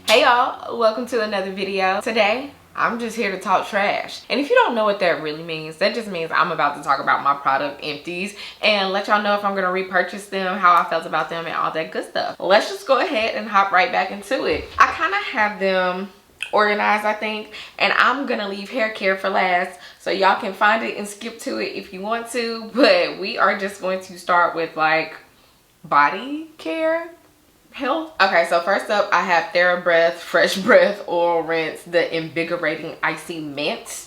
Hey y'all, welcome to another video. Today I'm just here to talk trash, and if you don't know what that really means, that just means I'm about to talk about my product Empties and let y'all know if I'm gonna repurchase them, how I felt about them, and all that good stuff. Let's just go ahead and hop right back into it. I kind of have them organized, I think, and I'm gonna leave hair care for last so y'all can find it and skip to it if you want to, but we are just going to start with like body care health. Okay, so first up I have TheraBreath Fresh Breath Oil Rinse, the Invigorating Icy Mint.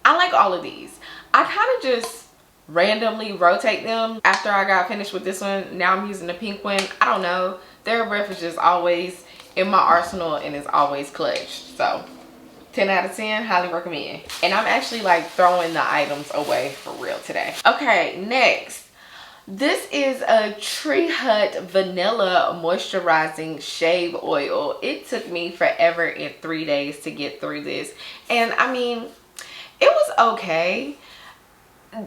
I like all of these. I kind of just randomly rotate them. After I got finished with this one, now I'm using the pink one. I don't know, TheraBreath is just always in my arsenal and is always clutch. So 10 out of 10, highly recommend. And I'm actually like throwing the items away for real today. Okay, next. This is a Tree Hut Vanilla Moisturizing Shave Oil. It took me forever and 3 days to get through this. And I mean, it was okay.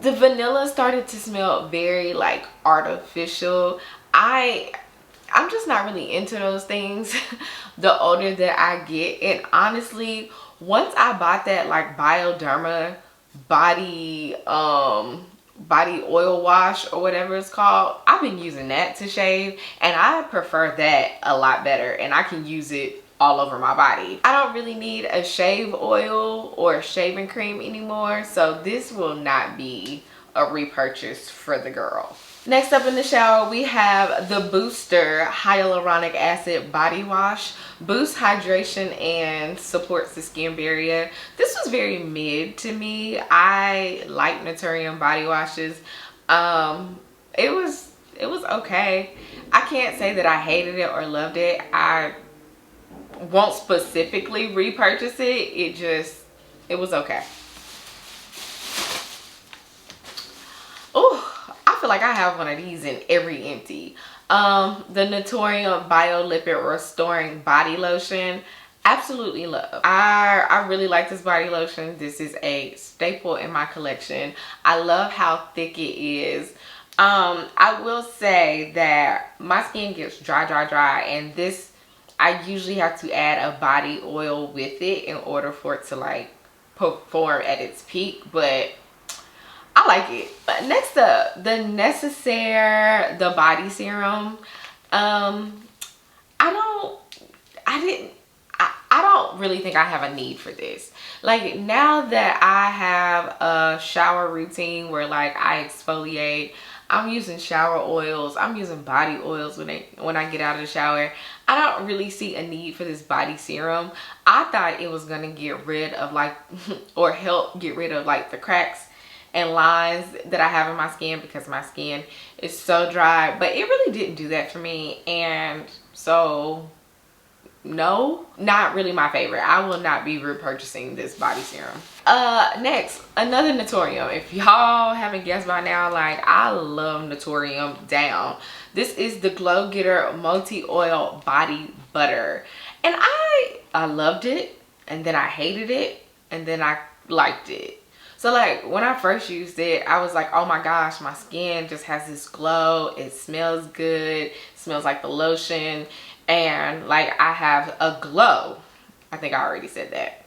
The vanilla started to smell very like artificial. I'm just not really into those things the older that I get. And honestly, once I bought that like Bioderma body oil wash or whatever it's called, I've been using that to shave and I prefer that a lot better, and I can use it all over my body. I don't really need a shave oil or shaving cream anymore, so this will not be a repurchase for the girl. Next up in the shower, we have the Booster Hyaluronic Acid Body Wash. Boosts hydration and supports the skin barrier. This was very mid to me. I like Naturium body washes. It was okay. I can't say that I hated it or loved it. I won't specifically repurchase it. It was okay. Oh, I feel like I have one of these in every empty. The Naturium Biolipid Restoring Body Lotion. Absolutely love. I really like this body lotion. This is a staple in my collection. I love how thick it is. I will say that my skin gets dry, and this, I usually have to add a body oil with it in order for it to like perform at its peak, but I like it. But next up, the Necessaire, the body serum. I don't really think I have a need for this. Like, now that I have a shower routine where like I exfoliate, I'm using shower oils, I'm using body oils when I get out of the shower. I don't really see a need for this body serum. I thought it was gonna get rid of like or help get rid of like the cracks and lines that I have in my skin because my skin is so dry, but it really didn't do that for me, and so no, not really my favorite. I will not be repurchasing this body serum. Next, another Naturium. If y'all haven't guessed by now, like, I love Naturium down. This is the Glow Getter Multi-Oil Body Butter, and I loved it, and then I hated it, and then I liked it. So like when I first used it, I was like, oh my gosh, my skin just has this glow. It smells good. It smells like the lotion. And like I have a glow. I think I already said that.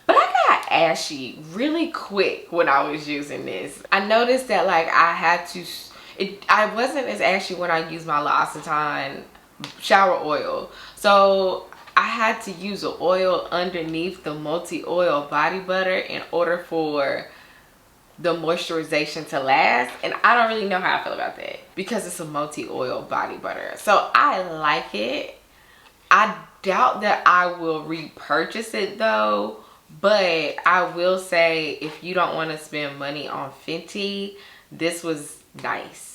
But I got ashy really quick when I was using this. I noticed that like I wasn't as ashy when I used my L'Occitane shower oil. So I had to use the oil underneath the multi-oil body butter in order for the moisturization to last, and I don't really know how I feel about that because it's a multi-oil body butter. So I like it. I doubt that I will repurchase it though, but I will say if you don't want to spend money on Fenty, this was nice.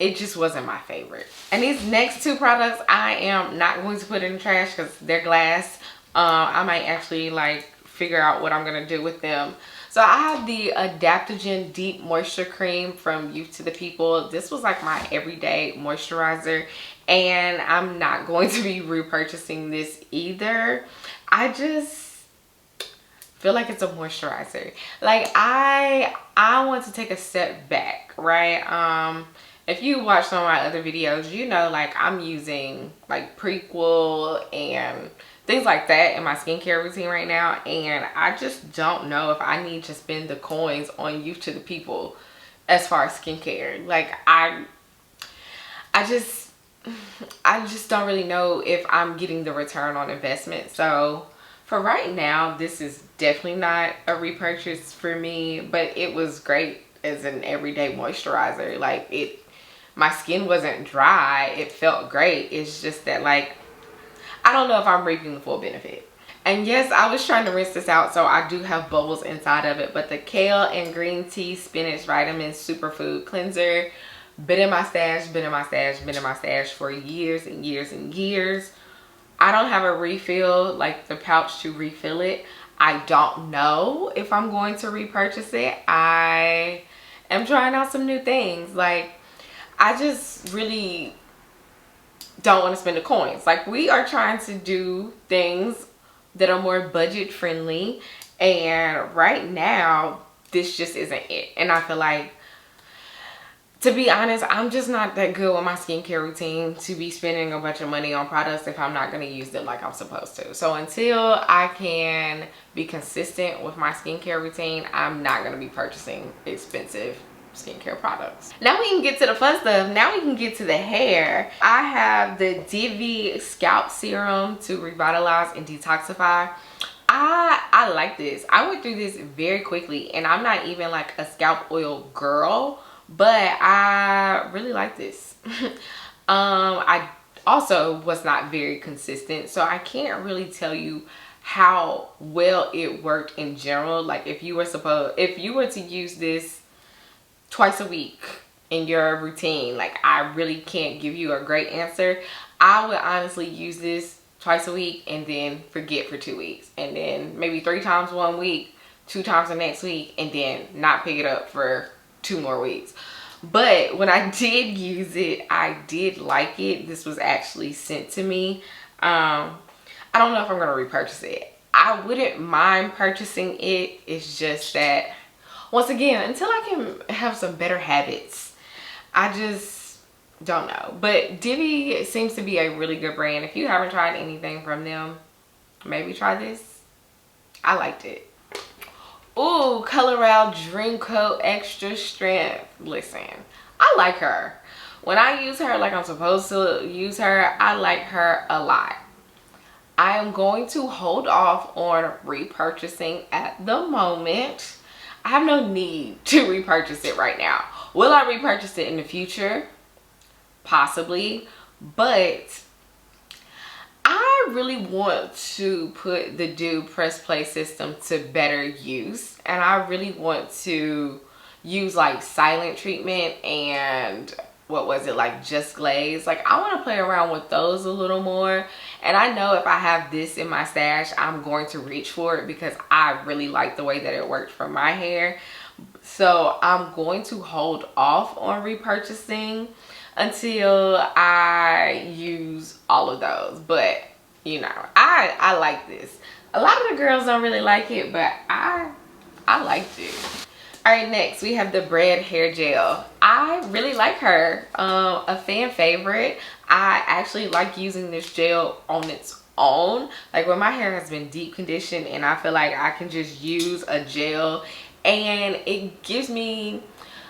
It just wasn't my favorite. And these next two products I am not going to put in the trash because they're glass. I might actually like figure out what I'm gonna do with them. So I have the Adaptogen Deep Moisture Cream from Youth to the People. This was like my everyday moisturizer, and I'm not going to be repurchasing this either. I just feel like it's a moisturizer. Like I want to take a step back, right? if you watch some of my other videos, you know, like I'm using like Prequel and things like that in my skincare routine right now, and I just don't know if I need to spend the coins on Youth to the People as far as skincare. Like I just don't really know if I'm getting the return on investment. So for right now, this is definitely not a repurchase for me, but it was great as an everyday moisturizer. Like my skin wasn't dry, it felt great. It's just that, like, I don't know if I'm reaping the full benefit. And yes, I was trying to rinse this out, so I do have bubbles inside of it, but the kale and green tea spinach vitamin superfood cleanser, been in my stash for years and years and years. I don't have a refill, like the pouch to refill it. I don't know if I'm going to repurchase it. I am trying out some new things. Like, I just really don't want to spend the coins. Like, we are trying to do things that are more budget friendly, and right now this just isn't it. And I feel like, to be honest, I'm just not that good with my skincare routine to be spending a bunch of money on products if I'm not going to use them like I'm supposed to. So until I can be consistent with my skincare routine, I'm not going to be purchasing expensive skincare products. Now we can get to the fun stuff. Now we can get to the hair. I have the Divi scalp serum to revitalize and detoxify. I like this. I went through this very quickly, and I'm not even like a scalp oil girl, but I really like this. I also was not very consistent, so I can't really tell you how well it worked in general. Like, if you were to use this twice a week in your routine, like, I really can't give you a great answer. I would honestly use this twice a week and then forget for 2 weeks, and then maybe 3 times one week, 2 times the next week, and then not pick it up for 2 more weeks. But when I did use it, I did like it. This was actually sent to me. I don't know if I'm going to repurchase it. I wouldn't mind purchasing it. It's just that, once again, until I can have some better habits, I just don't know. But Divi seems to be a really good brand. If you haven't tried anything from them, maybe try this. I liked it. Ooh, colorwow dreamcoat extra strength. Listen, I like her. When I use her like I'm supposed to use her, I like her a lot. I am going to hold off on repurchasing at the moment. I have no need to repurchase it right now. Will I repurchase it in the future? Possibly, but I really want to put the Dew Press Play system to better use, and I really want to use like silent treatment and what was it, like just glaze. Like, I want to play around with those a little more, and I know if I have this in my stash, I'm going to reach for it because I really like the way that it worked for my hair. So I'm going to hold off on repurchasing until I use all of those. But you know, I like this. A lot of the girls don't really like it, but I liked it. All right, next we have the Bread hair gel. I really like her. A fan favorite. I actually like using this gel on its own, like when my hair has been deep conditioned and I feel like I can just use a gel and it gives me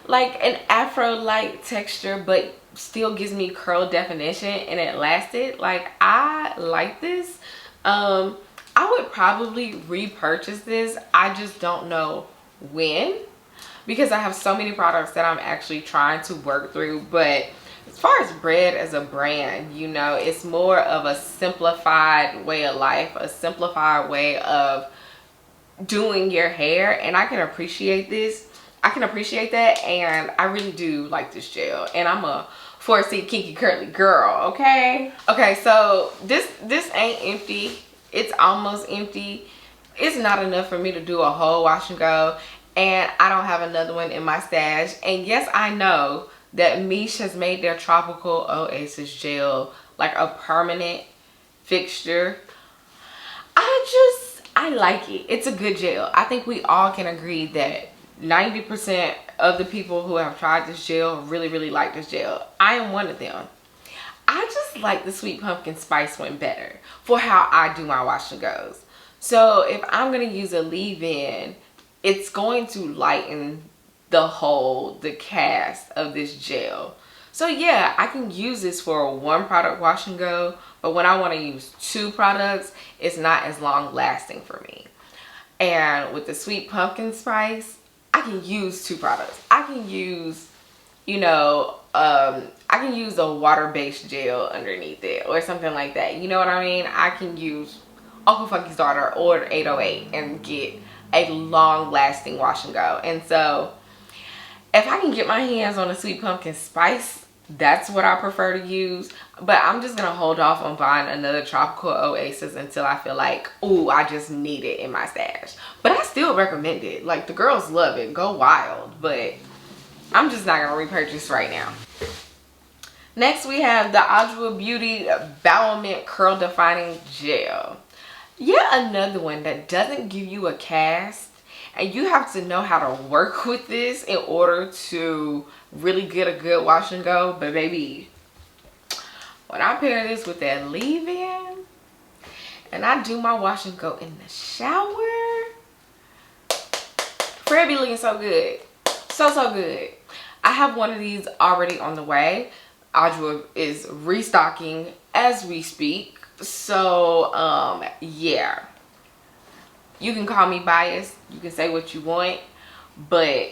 like an afro-like texture but still gives me curl definition, and it lasted. Like, I like this. I would probably repurchase this. I just don't know when, because I have so many products that I'm actually trying to work through. But as far as Bread as a brand, you know, it's more of a simplified way of life, a simplified way of doing your hair, and I can appreciate this. I can appreciate that, and I really do like this gel, and I'm a 4C kinky curly girl. Okay, so this ain't empty. It's almost empty. It's not enough for me to do a whole wash and go, and I don't have another one in my stash. And yes, I know that Miche has made their tropical oasis gel like a permanent fixture. I like it. It's a good gel. I think we all can agree that 90% of the people who have tried this gel really like this gel. I am one of them. I just like the sweet pumpkin spice one better for how I do my wash and goes. So if I'm going to use a leave-in, it's going to lighten the cast of this gel. So yeah, I can use this for a one product wash and go, but when I want to use 2 products, it's not as long lasting for me. And with the sweet pumpkin spice, I can use 2 products. I can use, you know, I can use a water-based gel underneath it or something like that. You know what I mean? I can use Uncle Funky's Daughter or 808 and get a long-lasting wash and go. And so if I can get my hands on a sweet pumpkin spice, that's what I prefer to use. But I'm just gonna hold off on buying another tropical oasis until I feel like, ooh, I just need it in my stash. But I still recommend it. Like, the girls love it. Go wild. But I'm just not gonna repurchase right now. Next we have the Adwoa Beauty Bowel Mint Curl Defining Gel. Yet another one that doesn't give you a cast, and you have to know how to work with this in order to really get a good wash and go. But baby, when I pair this with that leave-in and I do my wash and go in the shower, Fred be looking so good. So good. I have one of these already on the way. Adwoa is restocking as we speak. So yeah, you can call me biased, you can say what you want, but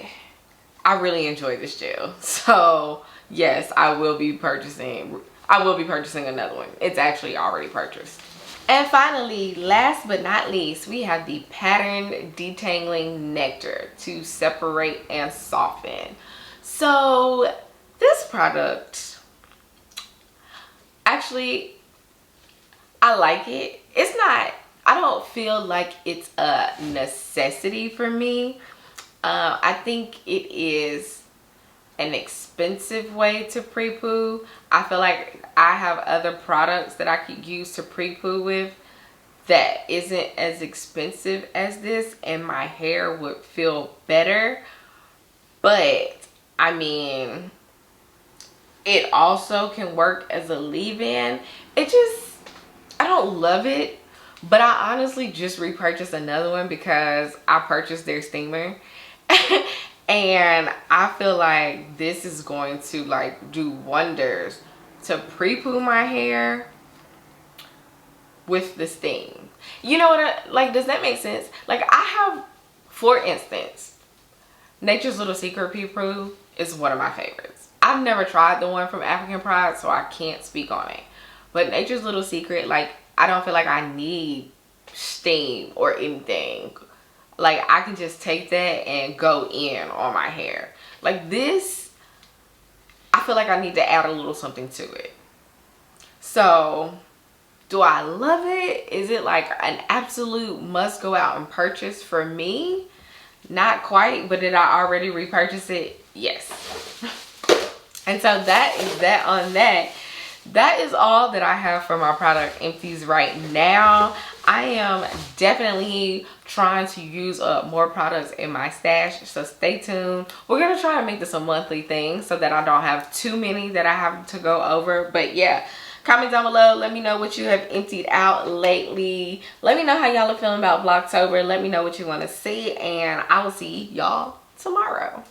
I really enjoy this gel. So yes, I will be purchasing another one. It's actually already purchased. And finally, last but not least, we have the Pattern Detangling Nectar to separate and soften. So this product, actually, I like it. It's not, I don't feel like it's a necessity for me. I think it is an expensive way to pre-poo. I feel like I have other products that I could use to pre-poo with that isn't as expensive as this, and my hair would feel better. But I mean, it also can work as a leave-in. It just, I don't love it, but I honestly just repurchased another one because I purchased their steamer. And I feel like this is going to like do wonders to pre-poo my hair with the steam. You know what, like, does that make sense? Like, I have, for instance, Nature's Little Secret pre-poo is one of my favorites. I've never tried the one from African Pride, so I can't speak on it. But Nature's Little Secret, like, I don't feel like I need steam or anything. Like, I can just take that and go in on my hair. Like, this, I feel like I need to add a little something to it. So, do I love it? Is it like an absolute must go out and purchase for me? Not quite, but did I already repurchase it? Yes. And so that is that on that. That is all that I have for my product empties right now. I am definitely trying to use up more products in my stash, so stay tuned. We're gonna try and make this a monthly thing so that I don't have too many that I have to go over. But yeah, comment down below, let me know what you have emptied out lately. Let me know how y'all are feeling about Vlogtober. Let me know what you want to see, and I will see y'all tomorrow.